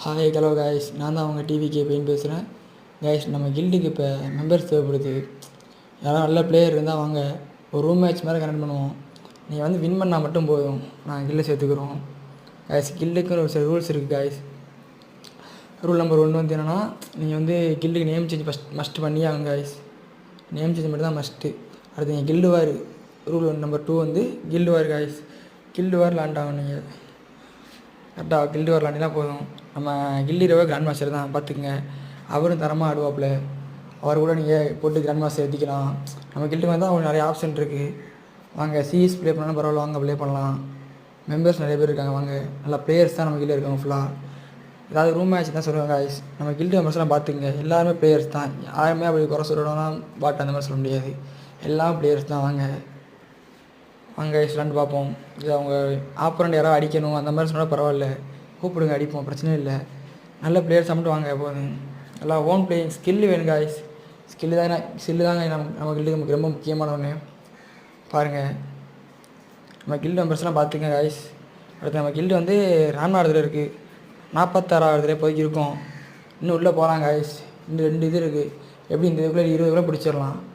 Hi hello guys, நான் தான் அவங்க டிவிகே பெயின் பேசுகிறேன். காய்ஸ், நம்ம கில்டுக்கு இப்போ மெம்பர்ஸ் தேவைப்படுது. யாராவது நல்ல பிளேயர் இருந்தால் வாங்க, ஒரு ரூம் மேட்ச் மாதிரி கனெக்ட் பண்ணுவோம். நீங்கள் வந்து வின் பண்ணால் மட்டும் போதும், நாங்கள் கில்டு சேர்த்துக்கிறோம். காய்ஸ், கில்டுக்குன்னு ஒரு சில ரூல்ஸ் இருக்குது காய்ஸ். ரூல் நம்பர் 1 வந்து என்னென்னா, நீங்கள் வந்து கில்டுக்கு நேம் சேஞ்ச் மஸ்ட் பண்ணியே ஆகும் காய்ஸ். நேம் சேஞ்ச் மட்டும் தான் மஸ்ட்டு. அடுத்து நீங்கள் கில்டு வார். ரூல் நம்பர் 2 வந்து கில்டு வார் காய்ஸ். கில்டு வார் லேண்ட் ஆகும். நீங்கள் கரெக்டாக கில்டு வார் லேண்டினா போதும். நம்ம கில்டு ஹீரோவே கிராண்ட் மாஸ்டர் தான், பார்த்துக்குங்க. அவரும் தரமாக ஆடுவாப்பில். அவர் கூட நீங்கள் போட்டு கிராண்ட் மாஸ்டர் ஏற்றிக்கலாம். நம்ம கில்டுக்கு வந்து அவங்களுக்கு நிறைய ஆப்ஷன் இருக்குது. வாங்க, சிஎஸ் ப்ளே பண்ணாலும் பரவாயில்ல, வாங்க ப்ளே பண்ணலாம். மெம்பர்ஸ் நிறைய பேர் இருக்காங்க. வாங்க, நல்லா பிளேயர்ஸ் தான் நம்ம கில்டு இருக்காங்க ஃபுல்லாக. ஏதாவது ரூம் மேட்ச் தான் சொல்லுவாங்க காய்ஸ். நம்ம கில்டு மெம்பர்ஸ்லாம் பார்த்துக்குங்க, எல்லாருமே பிளேயர்ஸ் தான். யாருமே அப்படி குறை சொல்லணும்னா பாட்டு அந்த மாதிரி சொல்ல முடியாது. எல்லாம் பிளேயர்ஸ் தான். வாங்க வாங்க விளாண்டு பார்ப்போம். இது அவங்க ஆப்பரண்ட் யாராவது அடிக்கணும் அந்த மாதிரி சொன்னால் பரவாயில்ல, கூப்பிடுங்க, அடிப்போம், பிரச்சனை இல்லை. நல்ல பிளேயர்ஸாக மட்டும் வாங்க போதும். நல்லா ஓன் பிளேயிங் ஸ்கில்லு வேணும் காய்ஸ். ஸ்கில்லு தாங்க நம்ம கில்டு நமக்கு ரொம்ப முக்கியமான ஒன்று. பாருங்கள், நம்ம கில்டு மெம்பர்ஸ்லாம் பார்த்துங்க காய்ஸ். அடுத்து நம்ம கில்டு வந்து ராம்நாடுல இருக்குது, 46வது இப்போதைக்கு இருக்கும். இன்னும் உள்ளே போகலாம் காய்ஸ். இன்னும் 2 இது இருக்குது. எப்படி இந்த இதுக்குள்ளே 20 கூட பிடிச்சிடலாம்.